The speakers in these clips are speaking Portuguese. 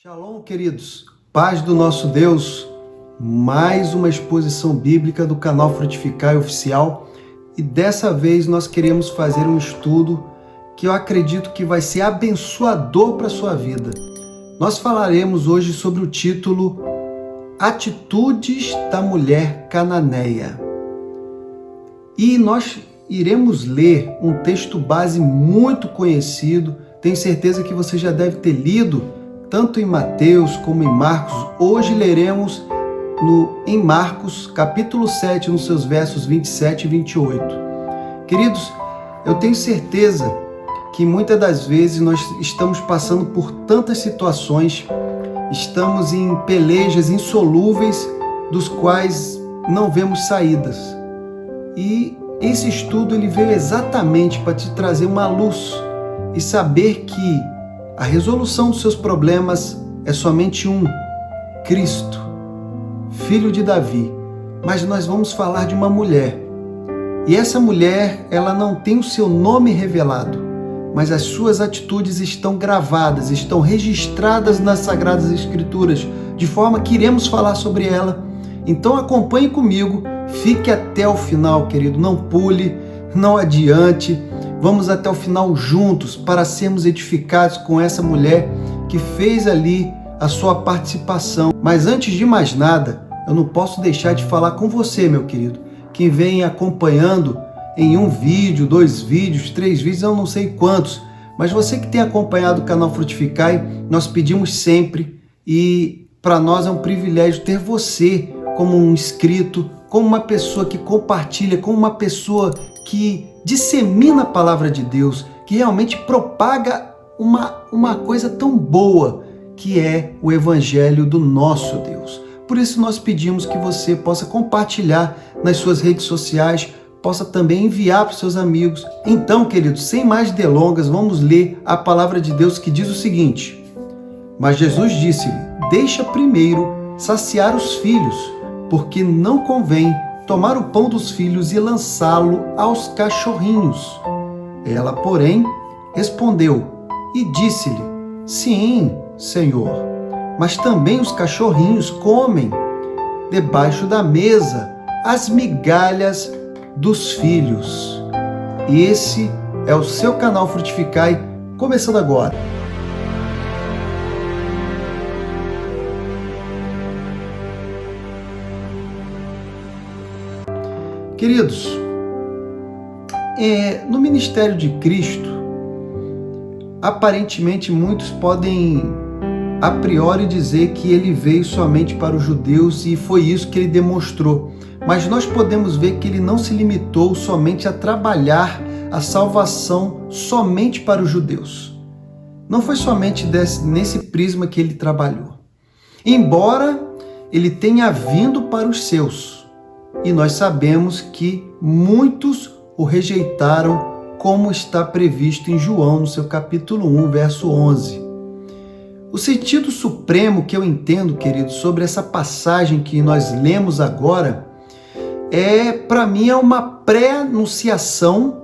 Shalom, queridos. Paz do nosso Deus. Mais uma exposição bíblica do canal Frutificai Oficial. E dessa vez nós queremos fazer um estudo que eu acredito que vai ser abençoador para a sua vida. Nós falaremos hoje sobre o título Atitudes da Mulher Cananeia. E nós iremos ler um texto base muito conhecido. Tenho certeza que você já deve ter lido tanto em Mateus como em Marcos. Hoje leremos em Marcos, capítulo 7, nos seus versos 27 e 28. Queridos, eu tenho certeza que muitas das vezes nós estamos passando por tantas situações, estamos em pelejas insolúveis dos quais não vemos saídas. E esse estudo ele veio exatamente para te trazer uma luz e saber que a resolução dos seus problemas é somente um: Cristo, filho de Davi. Mas nós vamos falar de uma mulher. E essa mulher, ela não tem o seu nome revelado, mas as suas atitudes estão gravadas, estão registradas nas Sagradas Escrituras, de forma que iremos falar sobre ela. Então acompanhe comigo, fique até o final, querido. Não pule, não adiante. Vamos até o final juntos para sermos edificados com essa mulher que fez ali a sua participação. Mas antes de mais nada, eu não posso deixar de falar com você, meu querido, que vem acompanhando em um vídeo, 2 vídeos, 3 vídeos, eu não sei quantos, mas você que tem acompanhado o canal Frutificai, nós pedimos sempre, e para nós é um privilégio ter você como um inscrito, como uma pessoa que compartilha, como uma pessoa que dissemina a palavra de Deus, que realmente propaga uma coisa tão boa, que é o Evangelho do nosso Deus. Por isso nós pedimos que você possa compartilhar nas suas redes sociais, possa também enviar para os seus amigos. Então, queridos, sem mais delongas, vamos ler a palavra de Deus que diz o seguinte: Mas Jesus disse-lhe: Deixa primeiro saciar os filhos, porque não convém tomar o pão dos filhos e lançá-lo aos cachorrinhos. Ela, porém, respondeu e disse-lhe: Sim, Senhor, mas também os cachorrinhos comem debaixo da mesa as migalhas dos filhos. Esse é o seu canal Frutificai, começando agora. Queridos, no ministério de Cristo, aparentemente muitos podem a priori dizer que ele veio somente para os judeus e foi isso que ele demonstrou. Mas nós podemos ver que ele não se limitou somente a trabalhar a salvação somente para os judeus. Não foi somente nesse prisma que ele trabalhou. Embora ele tenha vindo para os seus, e nós sabemos que muitos o rejeitaram, como está previsto em João, no seu capítulo 1, verso 11. O sentido supremo que eu entendo, queridos, sobre essa passagem que nós lemos agora, para mim, é uma pré-anunciação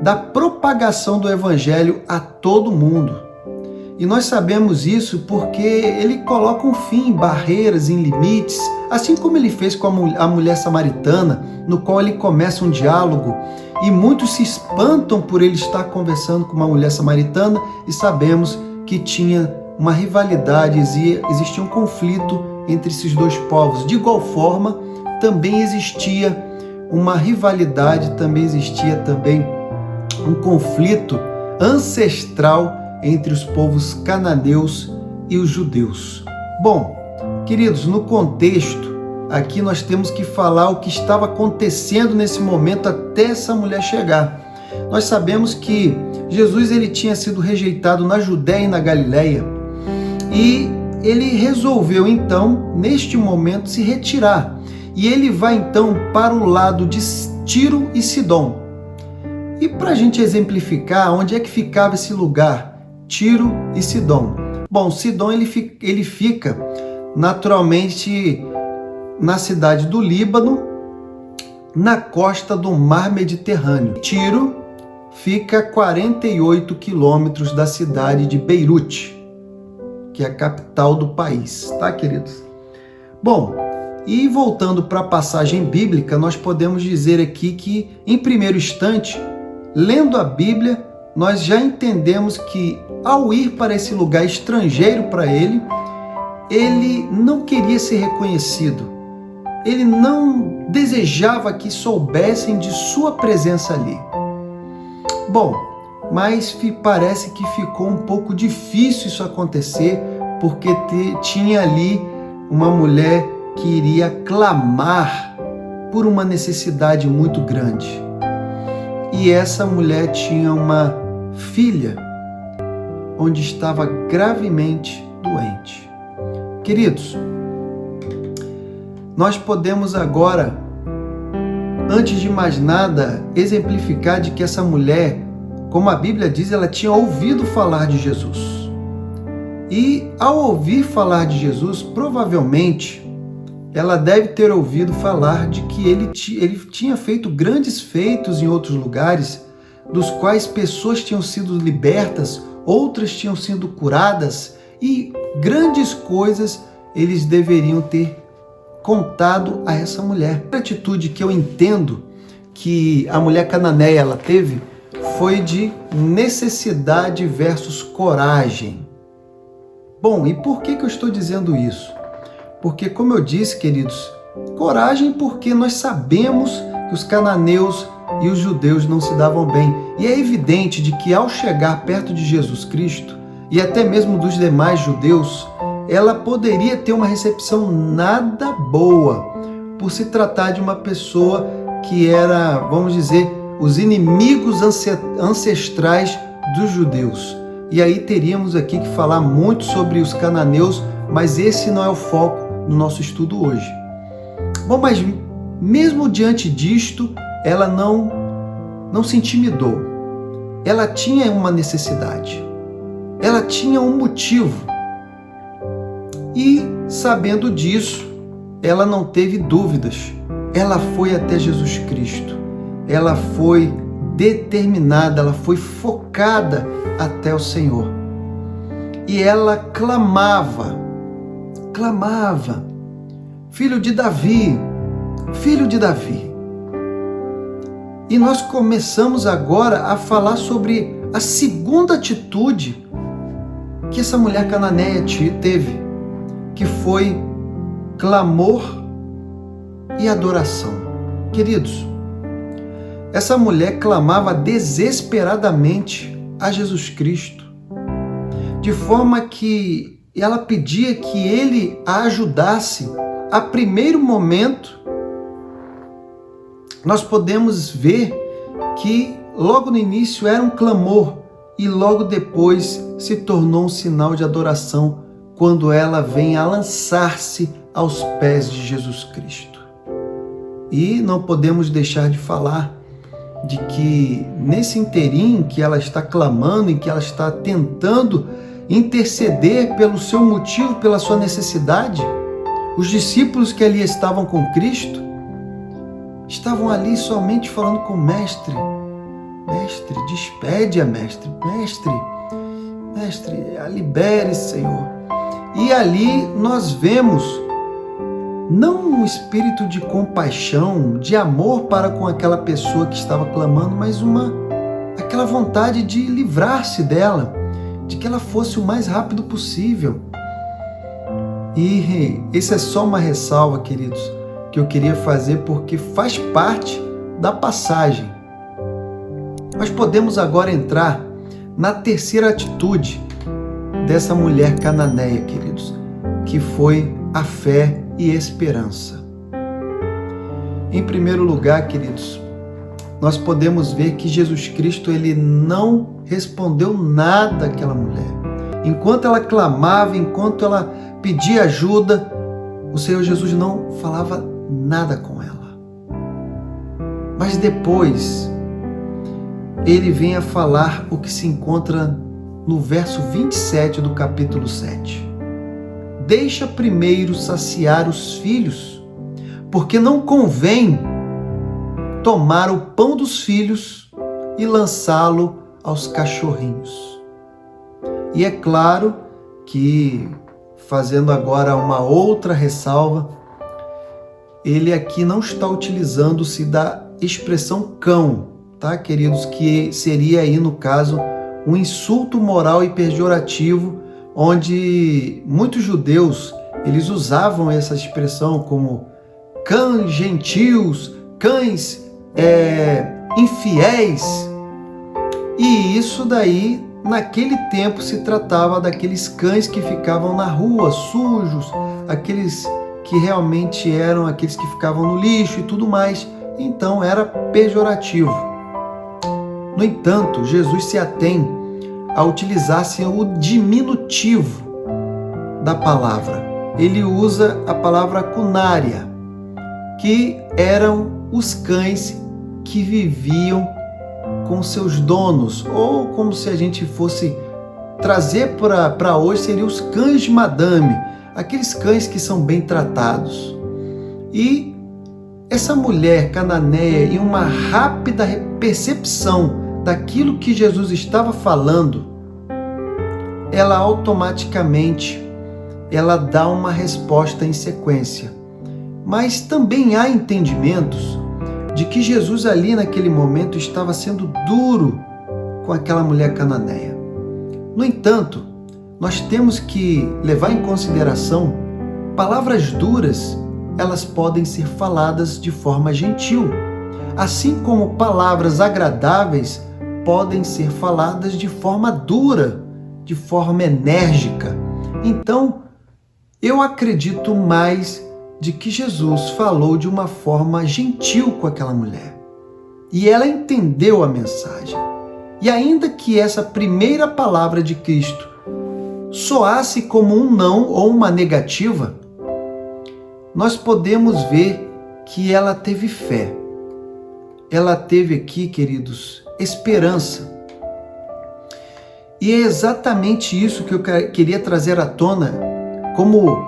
da propagação do Evangelho a todo mundo. E nós sabemos isso porque ele coloca um fim em barreiras, em limites, assim como ele fez com a mulher samaritana, no qual ele começa um diálogo e muitos se espantam por ele estar conversando com uma mulher samaritana, e sabemos que tinha uma rivalidade, existia um conflito entre esses dois povos. De igual forma, também existia uma rivalidade, também existia um conflito ancestral entre os povos cananeus e os judeus. Bom, queridos, no contexto, aqui nós temos que falar o que estava acontecendo nesse momento até essa mulher chegar. Nós sabemos que Jesus ele tinha sido rejeitado na Judéia e na Galileia, e ele resolveu então, neste momento, se retirar. E ele vai então para o lado de Tiro e Sidom. E para a gente exemplificar, onde é que ficava esse lugar? Tiro e Sidom. Bom, Sidom ele fica naturalmente na cidade do Líbano, na costa do Mar Mediterrâneo. Tiro fica a 48 quilômetros da cidade de Beirute, que é a capital do país, tá, queridos? Bom, e voltando para a passagem bíblica, nós podemos dizer aqui que, em primeiro instante, lendo a Bíblia, nós já entendemos que, ao ir para esse lugar estrangeiro para ele não queria ser reconhecido. Ele não desejava que soubessem de sua presença ali. Bom, mas parece que ficou um pouco difícil isso acontecer, porque tinha ali uma mulher que iria clamar por uma necessidade muito grande. E essa mulher tinha uma filha onde estava gravemente doente. Queridos, nós podemos agora, antes de mais nada, exemplificar de que essa mulher, como a Bíblia diz, ela tinha ouvido falar de Jesus. E ao ouvir falar de Jesus, provavelmente, ela deve ter ouvido falar de que ele tinha feito grandes feitos em outros lugares, dos quais pessoas tinham sido libertas, outras tinham sido curadas, e grandes coisas eles deveriam ter contado a essa mulher. A atitude que eu entendo que a mulher cananeia ela teve foi de necessidade versus coragem. Bom, e por que eu estou dizendo isso? Porque, como eu disse, queridos, coragem porque nós sabemos que os cananeus e os judeus não se davam bem. E é evidente de que ao chegar perto de Jesus Cristo, e até mesmo dos demais judeus, ela poderia ter uma recepção nada boa, por se tratar de uma pessoa que era, vamos dizer, os inimigos ancestrais dos judeus. E aí teríamos aqui que falar muito sobre os cananeus, mas esse não é o foco no nosso estudo hoje. Bom, mas mesmo diante disto, ela não se intimidou. Ela tinha uma necessidade. Ela tinha um motivo. E, sabendo disso, ela não teve dúvidas. Ela foi até Jesus Cristo. Ela foi determinada, ela foi focada até o Senhor. E ela clamava, filho de Davi, filho de Davi. E nós começamos agora a falar sobre a segunda atitude que essa mulher cananeia teve, que foi clamor e adoração. Queridos, essa mulher clamava desesperadamente a Jesus Cristo, de forma que ela pedia que ele a ajudasse. A primeiro momento, nós podemos ver que logo no início era um clamor e logo depois se tornou um sinal de adoração quando ela vem a lançar-se aos pés de Jesus Cristo. E não podemos deixar de falar de que nesse inteirinho que ela está clamando, em que ela está tentando interceder pelo seu motivo, pela sua necessidade, os discípulos que ali estavam com Cristo estavam ali somente falando com o mestre. Mestre, despede a mestre. Mestre, a libere, Senhor. E ali nós vemos não um espírito de compaixão, de amor para com aquela pessoa que estava clamando, mas aquela vontade de livrar-se dela, de que ela fosse o mais rápido possível. E essa é só uma ressalva, queridos, que eu queria fazer porque faz parte da passagem. Nós podemos agora entrar na terceira atitude dessa mulher cananeia, queridos, que foi a fé e esperança. Em primeiro lugar, queridos, nós podemos ver que Jesus Cristo ele não respondeu nada àquela mulher. Enquanto ela clamava, enquanto ela pedia ajuda, o Senhor Jesus não falava nada com ela. Mas depois, ele vem a falar o que se encontra no verso 27 do capítulo 7. Deixa primeiro saciar os filhos, porque não convém tomar o pão dos filhos e lançá-lo aos cachorrinhos. E é claro que, fazendo agora uma outra ressalva, ele aqui não está utilizando-se da expressão cão, tá, queridos? Que seria aí, no caso, um insulto moral e pejorativo, onde muitos judeus, eles usavam essa expressão como cães gentios, cães infiéis. E isso daí, naquele tempo, se tratava daqueles cães que ficavam na rua, sujos, aqueles que realmente eram aqueles que ficavam no lixo e tudo mais. Então era pejorativo. No entanto, Jesus se atém a utilizar-se o diminutivo da palavra. Ele usa a palavra cunária, que eram os cães que viviam com seus donos, ou como se a gente fosse trazer para hoje, seriam os cães de madame, aqueles cães que são bem tratados. E essa mulher cananeia, em uma rápida percepção daquilo que Jesus estava falando, ela automaticamente dá uma resposta em sequência. Mas também há entendimentos de que Jesus ali naquele momento estava sendo duro com aquela mulher cananeia. No entanto, nós temos que levar em consideração palavras duras, elas podem ser faladas de forma gentil, assim como palavras agradáveis podem ser faladas de forma dura, de forma enérgica. Então, eu acredito mais de que Jesus falou de uma forma gentil com aquela mulher. E ela entendeu a mensagem. E ainda que essa primeira palavra de Cristo soasse como um não ou uma negativa, nós podemos ver que ela teve fé. Ela teve aqui, queridos, esperança. E é exatamente isso que eu queria trazer à tona como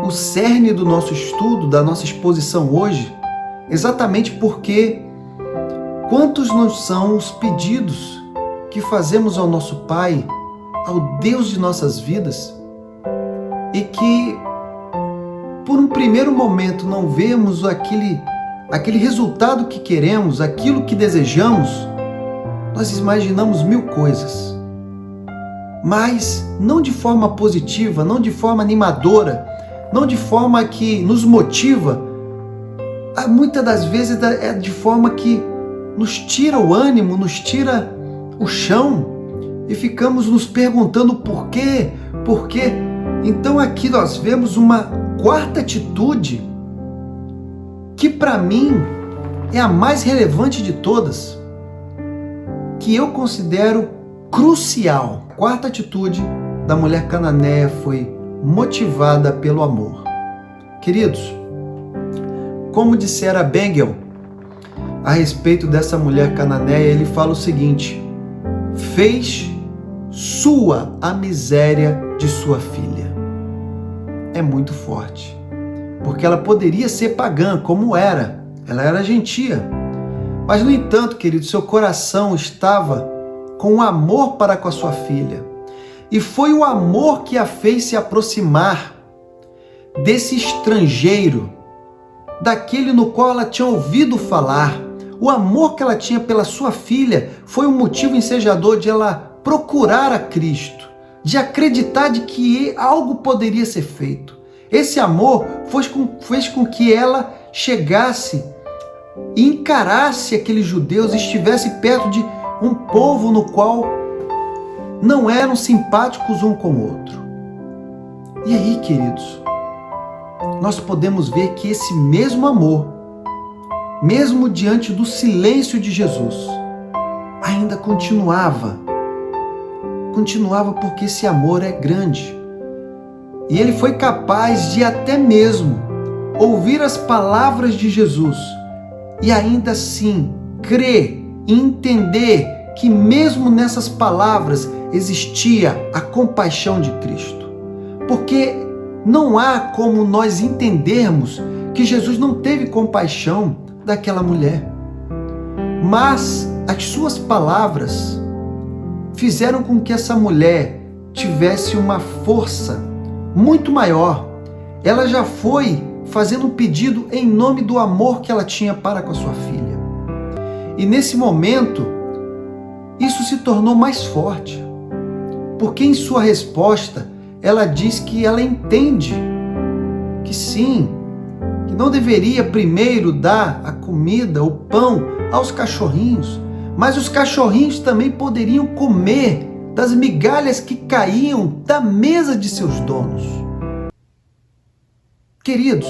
o cerne do nosso estudo, da nossa exposição hoje, exatamente porque quantos não são os pedidos que fazemos ao nosso Pai, ao Deus de nossas vidas, e que por um primeiro momento não vemos aquele resultado que queremos, aquilo que desejamos, nós imaginamos mil coisas, mas não de forma positiva, não de forma animadora, não de forma que nos motiva. Muitas das vezes é de forma que nos tira o ânimo, nos tira o chão e ficamos nos perguntando por quê, por quê. Então aqui nós vemos uma quarta atitude que para mim é a mais relevante de todas, que eu considero crucial. A quarta atitude da mulher cananeia foi motivada pelo amor. Queridos, como dissera Bengel a respeito dessa mulher cananeia, ele fala o seguinte: fez sua a miséria de sua filha. É muito forte, porque ela poderia ser pagã, como era, ela era gentia, mas no entanto, querido, seu coração estava com amor para com a sua filha, e foi o amor que a fez se aproximar desse estrangeiro, daquele no qual ela tinha ouvido falar. O amor que ela tinha pela sua filha foi o motivo ensejador de ela procurar a Cristo, de acreditar de que algo poderia ser feito. Esse amor fez com que ela chegasse e encarasse aqueles judeus, estivesse perto de um povo no qual não eram simpáticos um com o outro. E aí, queridos, nós podemos ver que esse mesmo amor, mesmo diante do silêncio de Jesus, ainda continuava porque esse amor é grande. E ele foi capaz de até mesmo ouvir as palavras de Jesus e ainda assim crer e entender que mesmo nessas palavras existia a compaixão de Cristo. Porque não há como nós entendermos que Jesus não teve compaixão daquela mulher. Mas as suas palavras fizeram com que essa mulher tivesse uma força muito maior. Ela já foi fazendo um pedido em nome do amor que ela tinha para com a sua filha. E nesse momento, isso se tornou mais forte, porque em sua resposta, ela diz que ela entende que sim, que não deveria primeiro dar a comida, o pão aos cachorrinhos, mas os cachorrinhos também poderiam comer das migalhas que caíam da mesa de seus donos. Queridos,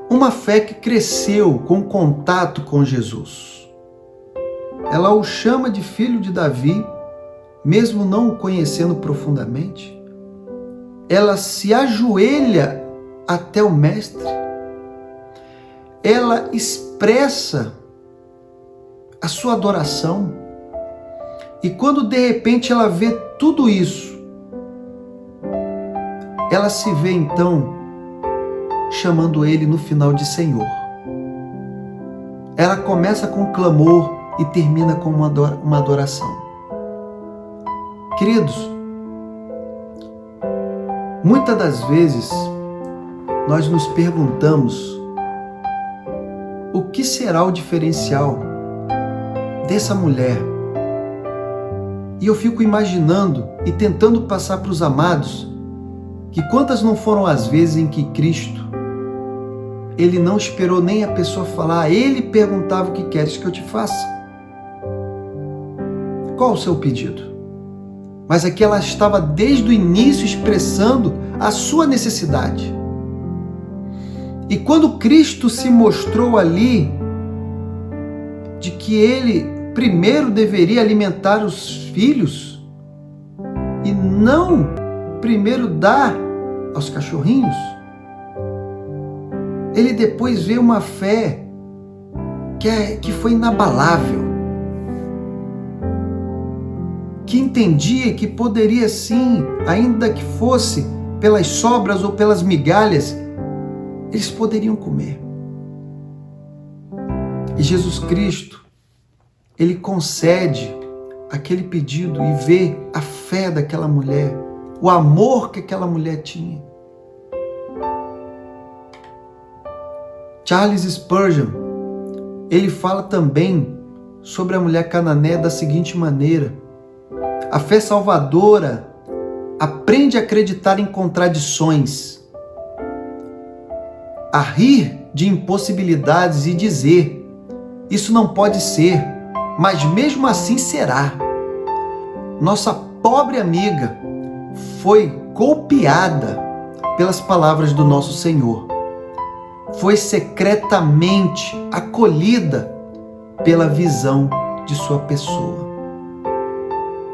uma fé que cresceu com contato com Jesus. Ela o chama de filho de Davi, mesmo não o conhecendo profundamente. Ela se ajoelha até o Mestre. Ela expressa a sua adoração. E quando de repente ela vê tudo isso, ela se vê então chamando ele no final de Senhor. Ela começa com clamor e termina com uma adoração. Queridos, muitas das vezes nós nos perguntamos o que será o diferencial dessa mulher. E eu fico imaginando e tentando passar para os amados que quantas não foram as vezes em que Cristo, ele não esperou nem a pessoa falar, ele perguntava o que queres que eu te faça. Qual o seu pedido? Mas aqui ela estava desde o início expressando a sua necessidade. E quando Cristo se mostrou ali, de que ele primeiro deveria alimentar os filhos e não primeiro dar aos cachorrinhos, ele depois vê uma fé que foi inabalável, que entendia que poderia sim, ainda que fosse pelas sobras ou pelas migalhas, eles poderiam comer. E Jesus Cristo, ele concede aquele pedido e vê a fé daquela mulher, o amor que aquela mulher tinha. Charles Spurgeon, ele fala também sobre a mulher cananeia da seguinte maneira: a fé salvadora aprende a acreditar em contradições, a rir de impossibilidades e dizer, isso não pode ser, mas mesmo assim será. Nossa pobre amiga foi golpeada pelas palavras do nosso Senhor. Foi secretamente acolhida pela visão de sua pessoa.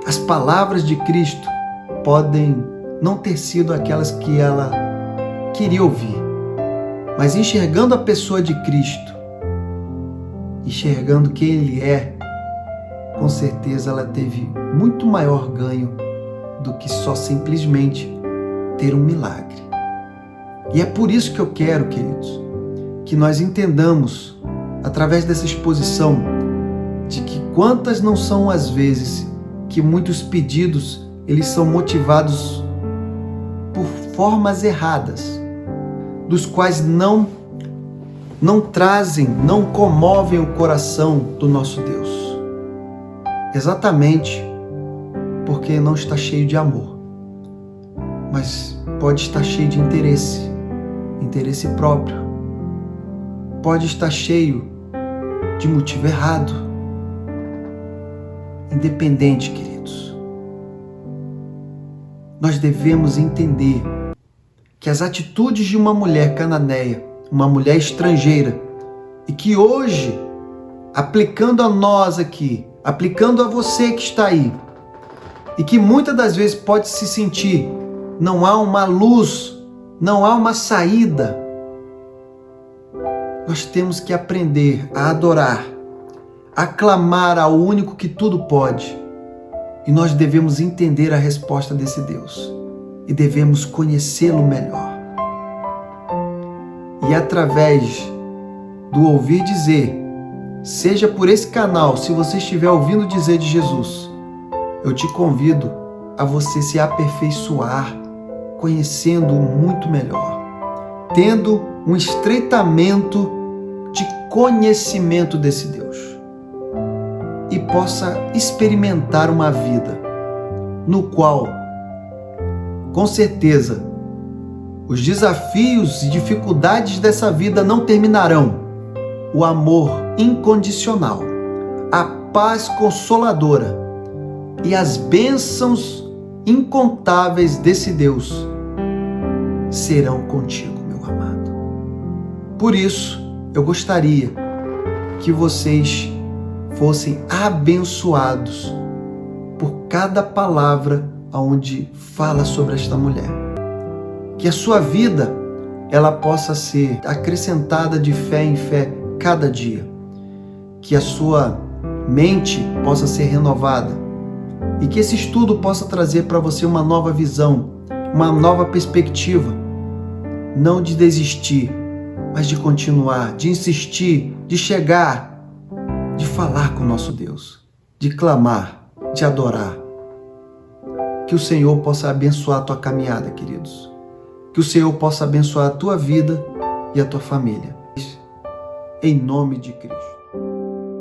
As palavras de Cristo podem não ter sido aquelas que ela queria ouvir, mas enxergando a pessoa de Cristo, enxergando quem Ele é, com certeza ela teve muito maior ganho do que só simplesmente ter um milagre. E é por isso que eu quero, queridos, que nós entendamos, através dessa exposição, de que quantas não são as vezes que muitos pedidos, eles são motivados por formas erradas, dos quais não trazem, não comovem o coração do nosso Deus. Exatamente porque não está cheio de amor, mas pode estar cheio de interesse próprio, pode estar cheio de motivo errado. Independente, queridos, nós devemos entender que as atitudes de uma mulher cananeia, uma mulher estrangeira, e que hoje, aplicando a nós aqui, aplicando a você que está aí, e que muitas das vezes pode se sentir, não há uma luz, não há uma saída, nós temos que aprender a adorar, a clamar ao único que tudo pode. E nós devemos entender a resposta desse Deus. E devemos conhecê-lo melhor. E através do ouvir dizer, seja por esse canal, se você estiver ouvindo dizer de Jesus, eu te convido a você se aperfeiçoar, conhecendo muito melhor, tendo um estreitamento de conhecimento desse Deus e possa experimentar uma vida no qual, com certeza, os desafios e dificuldades dessa vida não terminarão. O amor incondicional, a paz consoladora e as bênçãos incontáveis desse Deus serão contigo, meu amado. Por isso, eu gostaria que vocês fossem abençoados por cada palavra onde fala sobre esta mulher. Que a sua vida ela possa ser acrescentada de fé em fé cada dia. Que a sua mente possa ser renovada e que esse estudo possa trazer para você uma nova visão, uma nova perspectiva. Não de desistir, mas de continuar, de insistir, de chegar, de falar com o nosso Deus, de clamar, de adorar. Que o Senhor possa abençoar a tua caminhada, queridos. Que o Senhor possa abençoar a tua vida e a tua família. Em nome de Cristo.